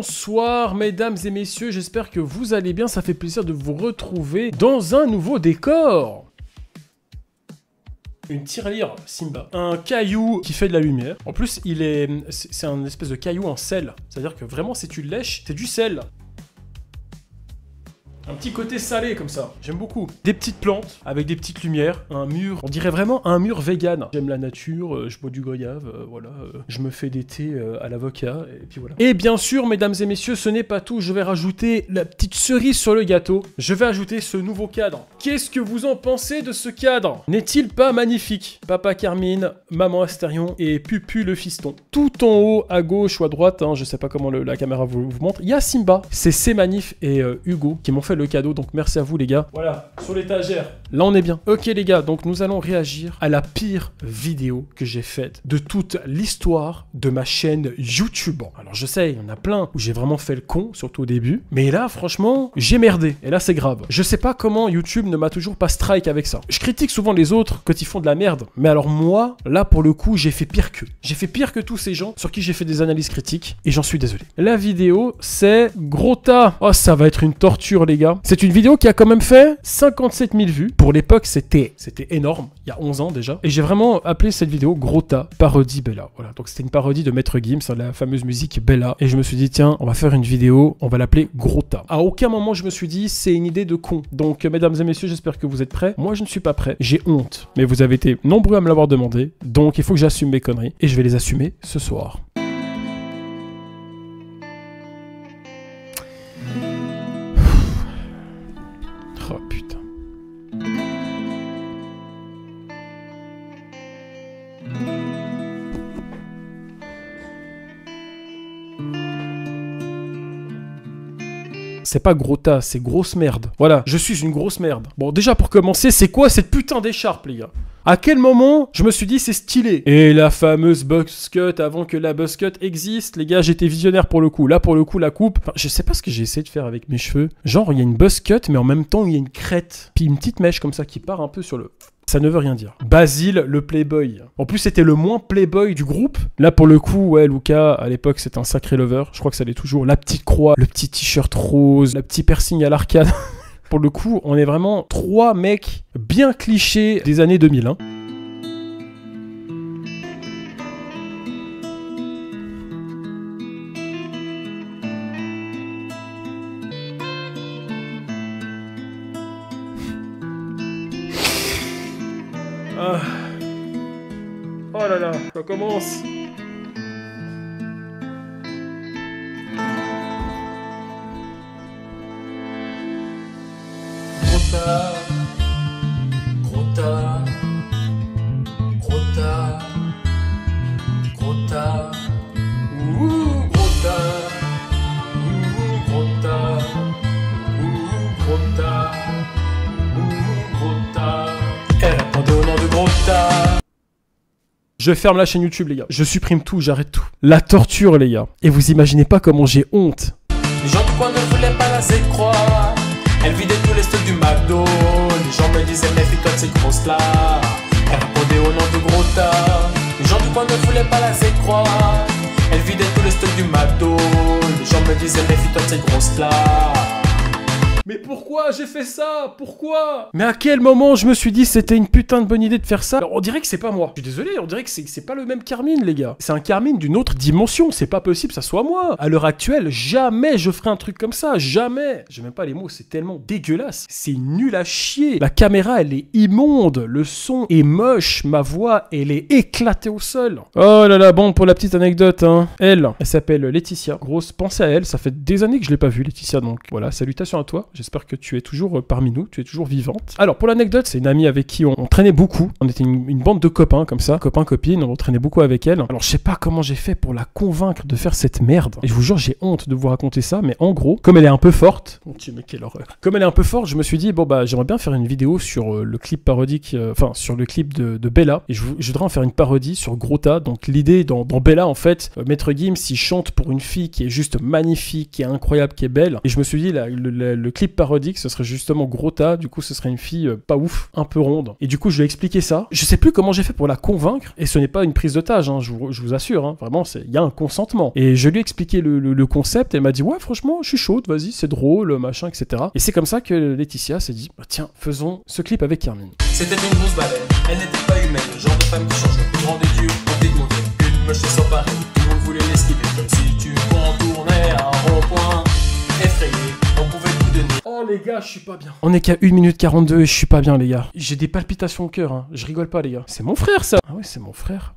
Bonsoir mesdames et messieurs, j'espère que vous allez bien, ça fait plaisir de vous retrouver dans un nouveau décor. Une tirelire Simba, un caillou qui fait de la lumière. En plus, c'est un espèce de caillou en sel, c'est-à-dire que vraiment si tu le lèches, c'est du sel. Un petit côté salé comme ça, j'aime beaucoup. Des petites plantes avec des petites lumières, un mur, on dirait vraiment un mur vegan. J'aime la nature, je bois du goyave, voilà, je me fais des thés à l'avocat, et puis voilà. Et bien sûr, mesdames et messieurs, ce n'est pas tout, je vais rajouter la petite cerise sur le gâteau. Je vais ajouter ce nouveau cadre. Qu'est-ce que vous en pensez de ce cadre? N'est-il pas magnifique? Papa Carmine, maman Astérion et Pupu le fiston. Tout en haut, à gauche ou à droite, hein, je sais pas comment la caméra vous montre, il y a Simba. C'est C-Manif et Hugo qui m'ont fait le cadeau, donc merci à vous les gars. Voilà, sur l'étagère. Là on est bien. Ok les gars, donc nous allons réagir à la pire vidéo que j'ai faite de toute l'histoire de ma chaîne YouTube. Alors je sais, il y en a plein où j'ai vraiment fait le con, surtout au début. Mais là franchement, j'ai merdé. Et là c'est grave. Je sais pas comment YouTube ne m'a toujours pas strike avec ça. Je critique souvent les autres quand ils font de la merde. Mais alors moi, là pour le coup, j'ai fait pire qu'eux. J'ai fait pire que tous ces gens sur qui j'ai fait des analyses critiques. Et j'en suis désolé. La vidéo, c'est gros tas. Oh, ça va être une torture les gars. C'est une vidéo qui a quand même fait 57 000 vues. Pour l'époque, c'était énorme. Il y a 11 ans déjà. Et j'ai vraiment appelé cette vidéo Gros tas, parodie Bella. Voilà, donc c'était une parodie de Maître Gims, la fameuse musique Bella. Et je me suis dit, tiens, on va faire une vidéo, on va l'appeler Gros tas. À aucun moment, je me suis dit, c'est une idée de con. Donc, mesdames et messieurs, j'espère que vous êtes prêts. Moi, je ne suis pas prêt. J'ai honte. Mais vous avez été nombreux à me l'avoir demandé. Donc, il faut que j'assume mes conneries. Et je vais les assumer ce soir. Oh putain. C'est pas gros tas, c'est grosse merde. Voilà, je suis une grosse merde. Bon, déjà pour commencer, c'est quoi cette putain d'écharpe, les gars? À quel moment je me suis dit c'est stylé? Et la fameuse buzz cut, avant que la buzz cut existe, les gars, j'étais visionnaire pour le coup. Là, pour le coup, la coupe, enfin, je sais pas ce que j'ai essayé de faire avec mes cheveux. Genre, il y a une buzz cut, mais en même temps, il y a une crête. Puis une petite mèche comme ça qui part un peu sur le... Ça ne veut rien dire. Basile, le playboy. En plus, c'était le moins playboy du groupe. Là, pour le coup, ouais, Luca, à l'époque, c'était un sacré lover. Je crois que ça l'est toujours. La petite croix, le petit t-shirt rose, le petit piercing à l'arcade. Pour le coup, on est vraiment trois mecs bien clichés des années 2000. Hein. Ah. Oh là là, ça commence. Gros tas, gros tas, gros tas, ouh, gros tas, ouh, gros tas, ouh, gros tas, ouh, gros tas. Elle répondait au nom de gros tas. Je ferme la chaîne YouTube, les gars. Je supprime tout, j'arrête tout. La torture, les gars. Et vous imaginez pas comment j'ai honte. Les gens du coin ne voulaient pas la croire. Elle vidait tous les stocks du McDo. Les gens me disaient méfie-toi de ces grosses là. Elle répondait au nom de gros tas. Les gens du coin ne voulaient pas la croire. Elle vidait tous les stocks du McDo. Les gens me disaient méfie-toi de ces grosses là. Mais pourquoi j'ai fait ça? Pourquoi? Mais à quel moment je me suis dit c'était une putain de bonne idée de faire ça? Alors, on dirait que c'est pas moi. Je suis désolé, on dirait que c'est pas le même Carmine, les gars. C'est un Carmine d'une autre dimension. C'est pas possible que ça soit moi. À l'heure actuelle, jamais je ferai un truc comme ça. Jamais. J'ai même pas les mots, c'est tellement dégueulasse. C'est nul à chier. La caméra, elle est immonde. Le son est moche. Ma voix, elle est éclatée au sol. Oh là là, bon, pour la petite anecdote, hein. Elle s'appelle Laetitia. Grosse pensée à elle. Ça fait des années que je l'ai pas vue, Laetitia. Donc voilà, salutations à toi. J'espère que tu es toujours parmi nous, tu es toujours vivante. Alors pour l'anecdote, c'est une amie avec qui on traînait beaucoup. On était une bande de copains comme ça, copains-copines, on traînait beaucoup avec elle. Alors je sais pas comment j'ai fait pour la convaincre de faire cette merde. Et je vous jure, j'ai honte de vous raconter ça, mais en gros, comme elle est un peu forte, mon Dieu, mais quelle horreur. Comme elle est un peu forte, je me suis dit, bon bah j'aimerais bien faire une vidéo sur le clip parodique, enfin sur le clip de Bella. Et je voudrais en faire une parodie sur Gros tas. Donc l'idée dans Bella, en fait, Maître Gims, il chante pour une fille qui est juste magnifique, qui est incroyable, qui est belle. Et je me suis dit, le clip clip parodique, ce serait justement Grota. Du coup, ce serait une fille pas ouf, un peu ronde. Et du coup, je lui ai expliqué ça. Je sais plus comment j'ai fait pour la convaincre. Et ce n'est pas une prise d'otage, hein, je vous assure. Hein, vraiment, il y a un consentement. Et je lui ai expliqué le concept. Et elle m'a dit, ouais, franchement, je suis chaude, vas-y, c'est drôle, machin, etc. Et c'est comme ça que Laetitia s'est dit, bah, tiens, faisons ce clip avec Carmine. C'était une grosse baleine, elle n'était pas humaine, le genre de femme qui change le plus grand des dieux, on dit de mauvais, une moche sans pareil, tout le monde voulait l'esquiver, comme si tu contournais un rond-point, effrayé, on pouvait tout donner. Oh les gars, je suis pas bien. On est qu'à 1 minute 42 et je suis pas bien les gars. J'ai des palpitations au cœur, hein. Je rigole pas les gars. C'est mon frère ça. Ah ouais, c'est mon frère.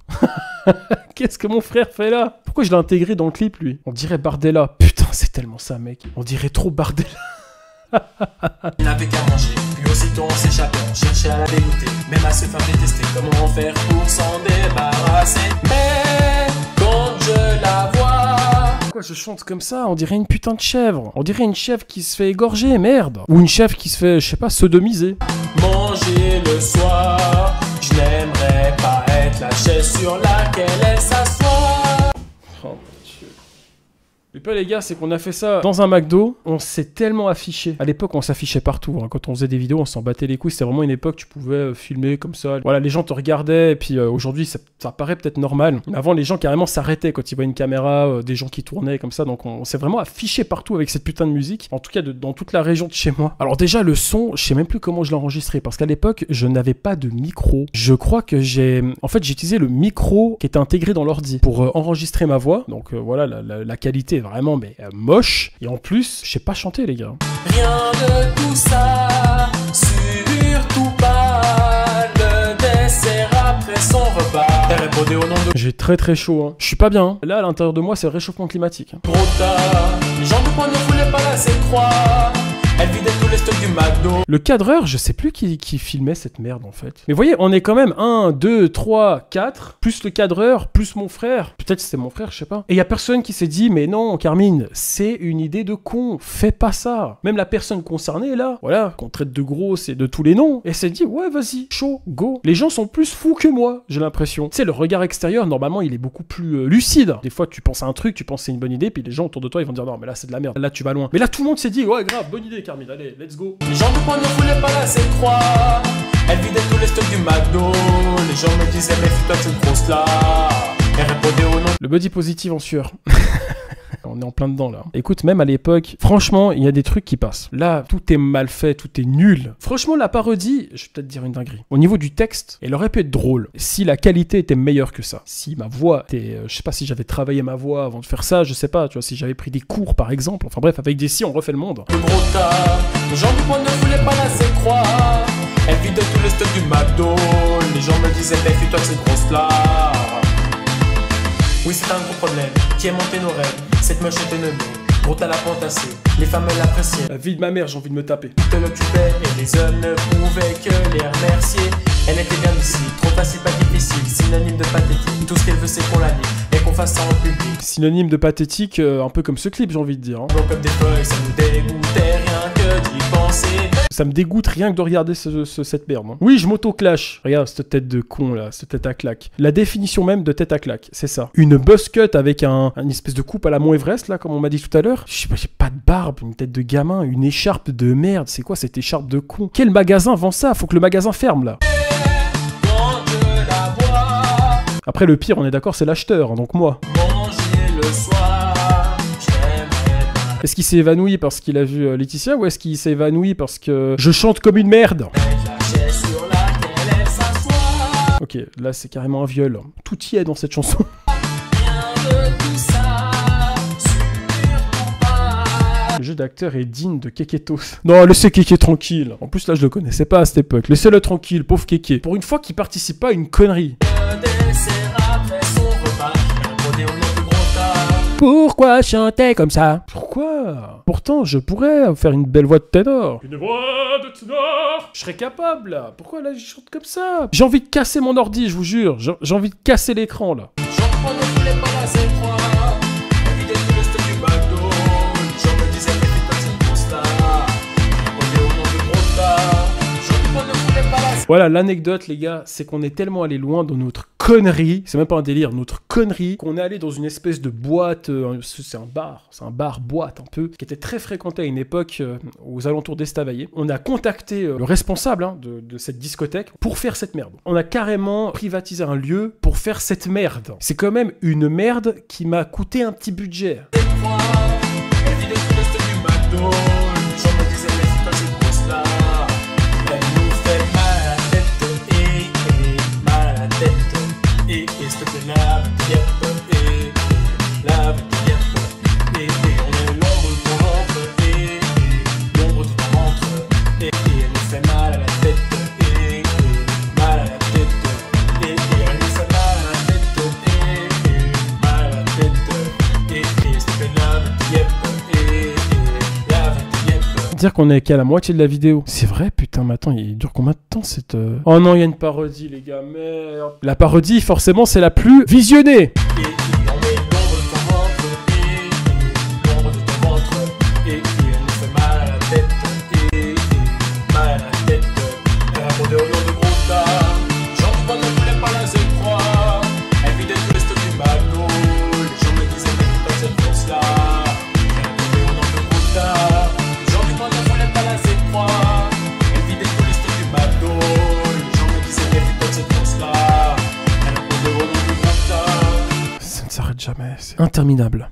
Qu'est-ce que mon frère fait là? Pourquoi je l'ai intégré dans le clip lui? On dirait Bardella. Putain, c'est tellement ça mec. On dirait trop Bardella. Il n'avait qu'à manger, puis aussitôt on s'échappait, on cherchait à la dégoûter. Même à se faire détester, comment faire pour s'en débarrasser. Mais quand je la vois... Pourquoi je chante comme ça? On dirait une putain de chèvre. On dirait une chèvre qui se fait égorger, merde. Ou une chèvre qui se fait, je sais pas, sodomiser. Manger le soir, je n'aimerais pas être la chaise sur laquelle elle s'assoit. Oh mon Dieu. Mais pas les gars, c'est qu'on a fait ça dans un McDo, on s'est tellement affiché. À l'époque, on s'affichait partout. Hein. Quand on faisait des vidéos, on s'en battait les couilles. C'était vraiment une époque, tu pouvais filmer comme ça. Voilà, les gens te regardaient. Et puis aujourd'hui, ça paraît peut-être normal. Mais avant, les gens carrément s'arrêtaient quand ils voyaient une caméra, des gens qui tournaient comme ça. Donc on s'est vraiment affiché partout avec cette putain de musique. En tout cas, dans toute la région de chez moi. Alors déjà, le son, je sais même plus comment je l'ai enregistré. Parce qu'à l'époque, je n'avais pas de micro. Je crois que j'ai utilisé le micro qui était intégré dans l'ordi pour enregistrer ma voix. Donc voilà, la qualité est vraiment moche. Et en plus, je sais pas chanter, les gars. Rien de tout ça, surtout pas le dessert après son repas. Elle répondait au nom de J'ai très très chaud. Hein. Je suis pas bien. Hein. Là, à l'intérieur de moi, c'est le réchauffement climatique. Hein. Grota. Les gens du coin ne voulaient pas la croire. Elle vidait tous les stocks du McDo. Le cadreur, je sais plus qui filmait cette merde en fait. Mais vous voyez, on est quand même 1, 2, 3, 4, plus le cadreur, plus mon frère. Peut-être c'était mon frère, je sais pas. Et il y a personne qui s'est dit, mais non, Carmine, c'est une idée de con, fais pas ça. Même la personne concernée là, voilà, qu'on traite de grosse et de tous les noms, elle s'est dit, ouais, vas-y, chaud, go. Les gens sont plus fous que moi, j'ai l'impression. Tu sais, le regard extérieur, normalement, il est beaucoup plus lucide. Des fois, tu penses à un truc, tu penses c'est une bonne idée, puis les gens autour de toi, ils vont dire, non, mais là, c'est de la merde. Là, tu vas loin. Mais là, tout le monde s'est dit, ouais, grave, bonne idée, Carmine, allez, let's go. Les gens du coin ne voulaient pas la croire. Elle vidait tous les stocks du McDo. Les gens me disaient, mais fais-toi cette grosse là. Elle répondait au nom. Le body positive en sueur. On est en plein dedans là. Écoute, même à l'époque, franchement, il y a des trucs qui passent. Là, tout est mal fait, tout est nul. Franchement, la parodie, je vais peut-être dire une dinguerie. Au niveau du texte, elle aurait pu être drôle si la qualité était meilleure que ça. Si ma voix était, je sais pas si j'avais travaillé ma voix avant de faire ça, je sais pas, tu vois, si j'avais pris des cours par exemple. Enfin bref, avec des si, on refait le monde. Le gros tas, les gens du coin ne voulaient pas la croire. Elle vidait tous les stocks du McDo. Les gens me disaient, mais fais-toi cette grosse là. Oui, c'est un gros problème qui a monté nos rêves. Cette moche était nommée, gros à la pointassée. Les femmes elles l'appréciaient. La vie de ma mère, j'ai envie de me taper. Te l'occupait et les hommes ne pouvaient que les remercier. Elle était bien ici, trop facile, pas difficile. Synonyme de pathétique, tout ce qu'elle veut c'est qu'on la nie et qu'on fasse ça en public. Synonyme de pathétique, un peu comme ce clip, j'ai envie de dire. Hein. Bon, comme des feuilles, ça nous dégoûtait rien que d'y penser. Ça me dégoûte rien que de regarder cette merde. Hein. Oui, je m'auto-clash. Regarde cette tête de con là, cette tête à claque. La définition même de tête à claque, c'est ça. Une buzz cut avec une espèce de coupe à la Mont Everest là, comme on m'a dit tout à l'heure. Je sais pas, j'ai pas de barbe, une tête de gamin, une écharpe de merde. C'est quoi cette écharpe de con? Quel magasin vend ça? Faut que le magasin ferme là. Après le pire, on est d'accord, c'est l'acheteur, hein, donc moi. Manger le soir, j'aimerais pas. Est-ce qu'il s'est évanoui parce qu'il a vu Laetitia ou est-ce qu'il s'est évanoui parce que je chante comme une merde? Ok, là c'est carrément un viol. Tout y est dans cette chanson. Le jeu d'acteur est digne de Keketos. Non, laissez Keke tranquille. En plus là je le connaissais pas à cette époque. Laissez-le tranquille, pauvre Keke. Pour une fois qu'il participe pas à une connerie. Pourquoi chanter comme ça? Pourquoi? Pourtant, je pourrais faire une belle voix de ténor. Une voix de ténor? Je serais capable, là. Pourquoi, là, je chante comme ça? J'ai envie de casser mon ordi, je vous jure. J'ai envie de casser l'écran, là. Voilà, l'anecdote, les gars, c'est qu'on est tellement allé loin dans notre connerie, c'est même pas un délire, notre connerie, qu'on est allé dans une espèce de boîte, c'est un bar boîte un peu, qui était très fréquenté à une époque aux alentours d'Estavayer. On a contacté le responsable de cette discothèque pour faire cette merde. On a carrément privatisé un lieu pour faire cette merde. C'est quand même une merde qui m'a coûté un petit budget. Dire qu'on est qu'à la moitié de la vidéo. C'est vrai, putain, mais attends, il dure combien de temps cette... Oh non, il y a une parodie, les gars, merde. La parodie, forcément, c'est la plus visionnée. Jamais, c'est interminable.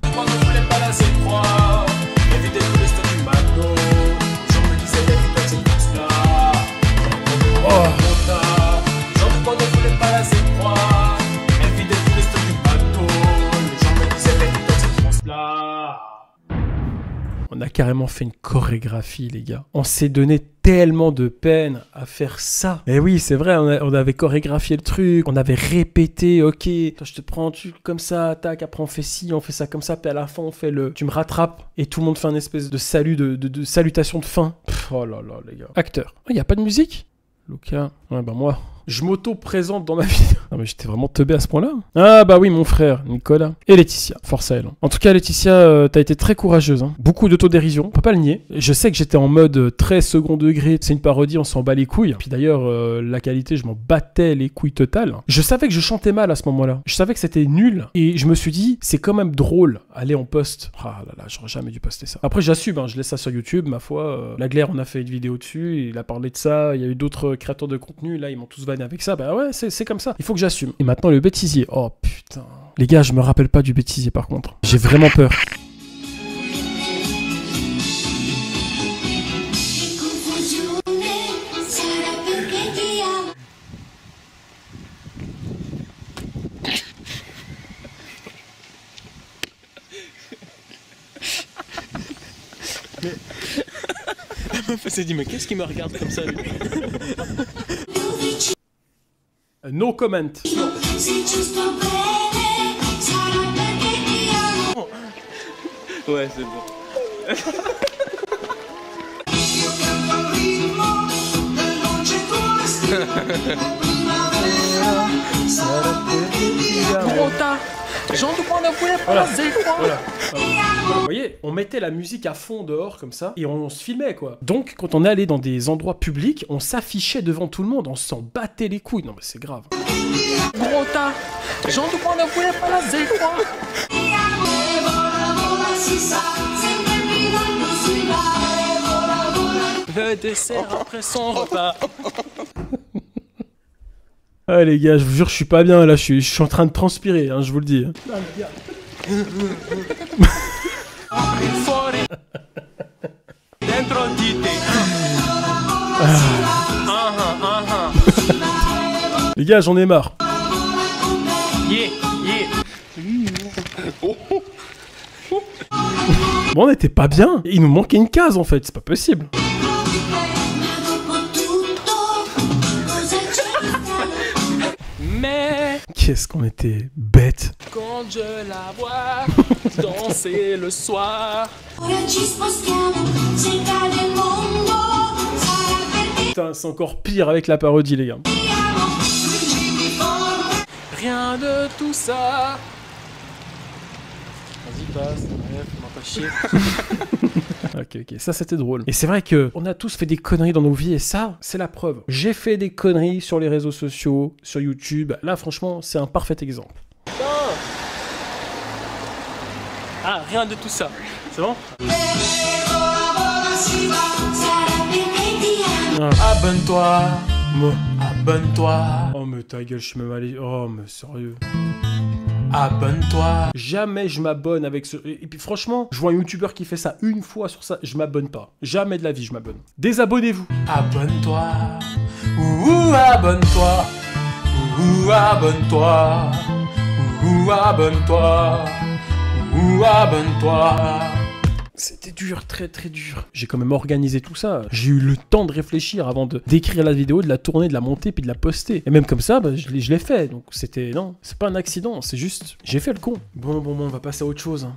On a carrément fait une chorégraphie, les gars. On s'est donné tellement de peine à faire ça. Et oui, c'est vrai, on avait chorégraphié le truc, on avait répété, ok, toi, je te prends comme ça, tac, après on fait ci, on fait ça comme ça, puis à la fin on fait le... Tu me rattrapes, et tout le monde fait un espèce de salut, de salutation de fin. Pff, oh là là, les gars. Acteur. Il n'y a pas de musique? Lucas. Ouais, bah moi... Je m'auto-présente dans ma vidéo. Non mais j'étais vraiment teubé à ce point-là. Ah bah oui, mon frère, Nicolas. Et Laetitia, force à elle. En tout cas, Laetitia, t'as été très courageuse. Hein. Beaucoup d'autodérision, on peut pas le nier. Je sais que j'étais en mode très second degré. C'est une parodie, on s'en bat les couilles. Puis d'ailleurs, la qualité, je m'en battais les couilles totales. Je savais que je chantais mal à ce moment-là. Je savais que c'était nul. Et je me suis dit, c'est quand même drôle. Allez, on poste. Ah là là, j'aurais jamais dû poster ça. Après, j'assume, hein, je laisse ça sur YouTube, ma foi. La Glaire, on a fait une vidéo dessus. Il a parlé de ça. Il y a eu d'autres créateurs de contenu. Là, ils m'ont tous vanné avec ça. Bah ouais, c'est comme ça. Il faut que j'assume. Et maintenant, le bêtisier. Oh putain. Les gars, je me rappelle pas du bêtisier par contre. J'ai vraiment peur. Mais... La meuf s'est dit, mais qu'est-ce qu'il me regarde comme ça lui? No comment. Ouais, c'est bon. Voilà. Vous voyez, on mettait la musique à fond dehors comme ça et on se filmait quoi. Donc quand on est allé dans des endroits publics, on s'affichait devant tout le monde, on s'en battait les couilles. Non mais c'est grave. Gros tas, Jean de Point ne voulait pas la zéro. Le dessert après son repas. Ah les gars, je vous jure, je suis pas bien là, je suis en train de transpirer, hein, je vous le dis. Ah, les gars. Les gars, j'en ai marre. Bon, on était pas bien. Il nous manquait une case en fait, c'est pas possible. Mais qu'est-ce qu'on était bêtes. Quand je la vois danser le soir. Putain, c'est encore pire avec la parodie, les gars. Rien de tout ça. Vas-y, passe. pas chier. Ok, ça c'était drôle. Et c'est vrai que on a tous fait des conneries dans nos vies et ça, c'est la preuve. J'ai fait des conneries sur les réseaux sociaux, sur YouTube. Là, franchement, c'est un parfait exemple. Non. Ah, rien de tout ça. C'est bon? Abonne-toi. Abonne-toi. Oh, mais ta gueule, je suis même allé. Oh, mais sérieux. Abonne-toi. Jamais je m'abonne avec ce... Et puis franchement, je vois un youtubeur qui fait ça une fois sur ça, je m'abonne pas. Jamais de la vie je m'abonne. Désabonnez-vous. Abonne-toi. Ouh, abonne-toi. Ouh, abonne-toi. Ouh, abonne-toi. Ouh, abonne-toi. C'était dur, très très dur. J'ai quand même organisé tout ça. J'ai eu le temps de réfléchir avant d'écrire la vidéo, de la tourner, de la monter, puis de la poster. Et même comme ça, bah, je l'ai fait. Donc c'était... Non, c'est pas un accident, c'est juste... J'ai fait le con. Bon, on va passer à autre chose. Hein.